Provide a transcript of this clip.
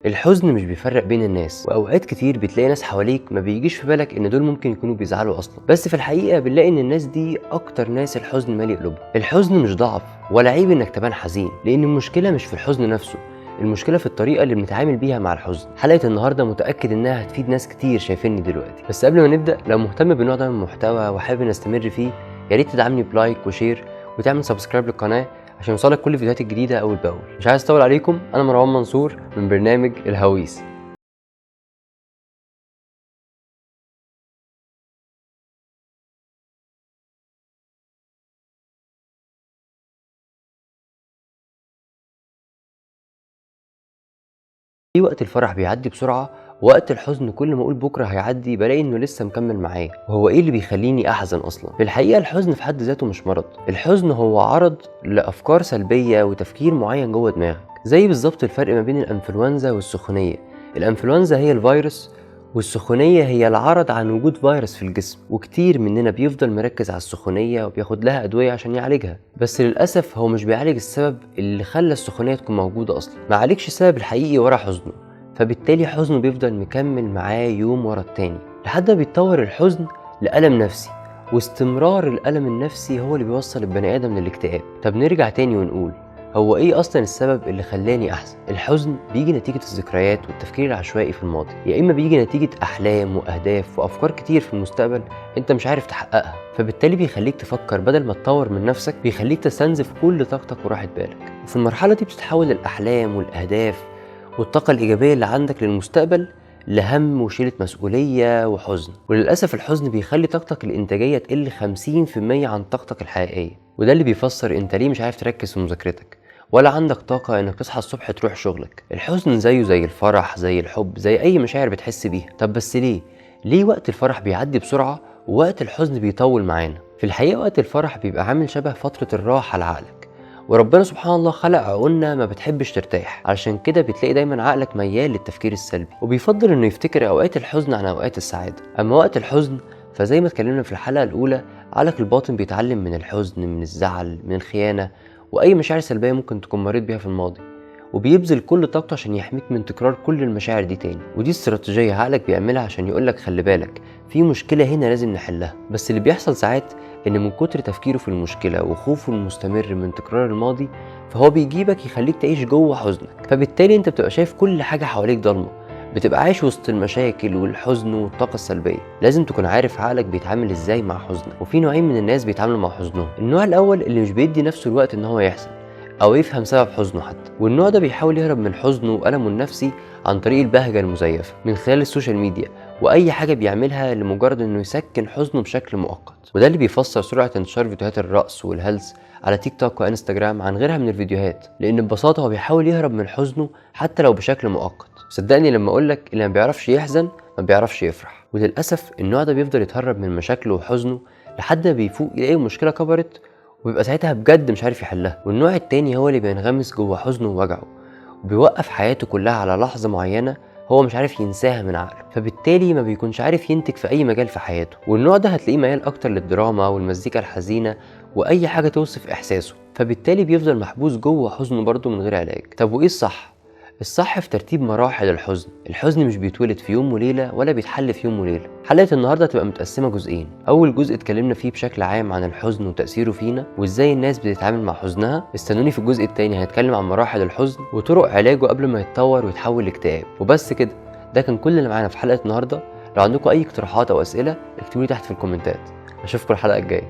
الحزن مش بيفرق بين الناس، واوقات كتير بتلاقي ناس حواليك ما بيجيش في بالك ان دول ممكن يكونوا بيزعلوا اصلا، بس في الحقيقه بنلاقي ان الناس دي اكتر ناس الحزن مالي قلوبهم. الحزن مش ضعف ولا عيب انك تبان حزين، لان المشكله مش في الحزن نفسه، المشكله في الطريقه اللي بنتعامل بيها مع الحزن. حلقه النهارده متاكد انها هتفيد ناس كتير شايفيني دلوقتي. بس قبل ما نبدا، لو مهتم بالنوع ده من المحتوى وحابب نستمر فيه، يا ريت تدعمني بلايك وشير وتعمل سبسكرايب للقناه عشان يوصلك كل الفيديوهات الجديده اول باول. مش عايز اطول عليكم، انا مروان منصور من برنامج الهويس. في وقت الفرح بيعدي بسرعة، ووقت الحزن كل ما اقول بكره هيعدي بلاقي انه لسه مكمل معايا. وهو ايه اللي بيخليني احزن اصلا؟ في الحقيقة الحزن في حد ذاته مش مرض، الحزن هو عرض لافكار سلبية وتفكير معين جوه دماغك. زي بالظبط الفرق ما بين الانفلونزا والسخونية. الانفلونزا هي الفيروس، والسخونية هي العرض عن وجود فيروس في الجسم، وكتير مننا بيفضل مركز على السخونية وبياخد لها أدوية عشان يعالجها، بس للأسف هو مش بيعالج السبب اللي خلى السخونية تكون موجودة أصلا، ما عالجش السبب الحقيقي ورا حزنه، فبالتالي حزنه بيفضل مكمل معاه يوم ورا التاني لحد ما بيتطور الحزن لألم نفسي، واستمرار الألم النفسي هو اللي بيوصل البني آدم للاكتئاب. طب نرجع تاني ونقول، هو ايه اصلا السبب اللي خلاني احزن؟ الحزن بيجي نتيجة الذكريات والتفكير العشوائي في الماضي، يا اما بيجي نتيجة احلام واهداف وافكار كتير في المستقبل انت مش عارف تحققها، فبالتالي بيخليك تفكر بدل ما تطور من نفسك، بيخليك تستنزف كل طاقتك وراحة بالك. وفي المرحلة دي بتتحول الاحلام والاهداف والطاقة الايجابية اللي عندك للمستقبل لهم وشيلة مسؤولية وحزن. وللأسف الحزن بيخلي طاقتك الإنتاجية تقل 50% عن طاقتك الحقيقية، وده اللي بيفسر انت ليه مش عارف تركز في مذاكرتك ولا عندك طاقة انك تصحى الصبح تروح شغلك. الحزن زيه زي الفرح، زي الحب، زي اي مشاعر بتحس بيها. طب بس ليه وقت الفرح بيعدي بسرعة ووقت الحزن بيطول معانا؟ في الحقيقة وقت الفرح بيبقى عامل شبه فترة الراحة لعقلك، وربنا سبحان الله خلق عقولنا ما بتحبش ترتاح، علشان كده بتلاقي دايما عقلك ميال للتفكير السلبي وبيفضل انه يفتكر اوقات الحزن عن اوقات السعادة. اما وقت الحزن فزي ما اتكلمنا في الحلقة الاولى، عقلك الباطن بيتعلم من الحزن، من الزعل، من الخيانة واي مشاعر سلبيه ممكن تكون مريت بيها في الماضي، وبيبذل كل طاقته عشان يحميك من تكرار كل المشاعر دي تاني. ودي استراتيجيه عقلك بيعملها عشان يقولك خلي بالك في مشكله هنا لازم نحلها. بس اللي بيحصل ساعات ان من كتر تفكيره في المشكله وخوفه المستمر من تكرار الماضي، فهو بيجيبك يخليك تعيش جوه حزنك، فبالتالي انت بتبقى شايف كل حاجه حواليك ضلمه، بتبقى عايش وسط المشاكل والحزن والطاقة السلبية. لازم تكون عارف عقلك بيتعامل ازاي مع حزنك. وفي نوعين من الناس بيتعاملوا مع حزنهم، النوع الاول اللي مش بيدي نفسه الوقت ان هو يحزن او يفهم سبب حزنه حتى، والنوع ده بيحاول يهرب من حزنه وألمه النفسي عن طريق البهجة المزيفة من خلال السوشيال ميديا واي حاجة بيعملها لمجرد انه يسكن حزنه بشكل مؤقت. وده اللي بيفسر سرعة انتشار فيديوهات الرقص والهلس على تيك توك وانستجرام عن غيرها من الفيديوهات، لان ببساطة هو بيحاول يهرب من حزنه حتى لو بشكل مؤقت. صدقني لما اقولك اللي ما بيعرفش يحزن ما بيعرفش يفرح. وللاسف النوع ده بيفضل يتهرب من مشاكله وحزنه لحد ما بيفوق يلاقي المشكله كبرت، وبيبقى ساعتها بجد مش عارف يحلها. والنوع التاني هو اللي بينغمس جوه حزنه ووجعه، وبيوقف حياته كلها على لحظه معينه هو مش عارف ينساها من عقله، فبالتالي ما بيكونش عارف ينتج في اي مجال في حياته. والنوع ده هتلاقيه ميال اكتر للدراما والمزيكا الحزينه واي حاجه توصف احساسه، فبالتالي بيفضل محبوس جوه حزنه برضه من غير علاج. طب وايه الصح؟ الصح في ترتيب مراحل الحزن. الحزن مش بيتولد في يوم وليلة ولا بيتحل في يوم وليلة. حلقة النهاردة تبقى متقسمة جزئين. أول جزء اتكلمنا فيه بشكل عام عن الحزن وتأثيره فينا وإزاي الناس بتتعامل مع حزنها. استنوني في الجزء التاني هنتكلم عن مراحل الحزن وطرق علاجه قبل ما يتطور ويتحول لاكتئاب. وبس كده، ده كان كل اللي معانا في حلقة النهاردة. لو عندكم أي اقتراحات أو أسئلة اكتبولي تحت في الكومنتات. أشوفكم الحلقة الجاية.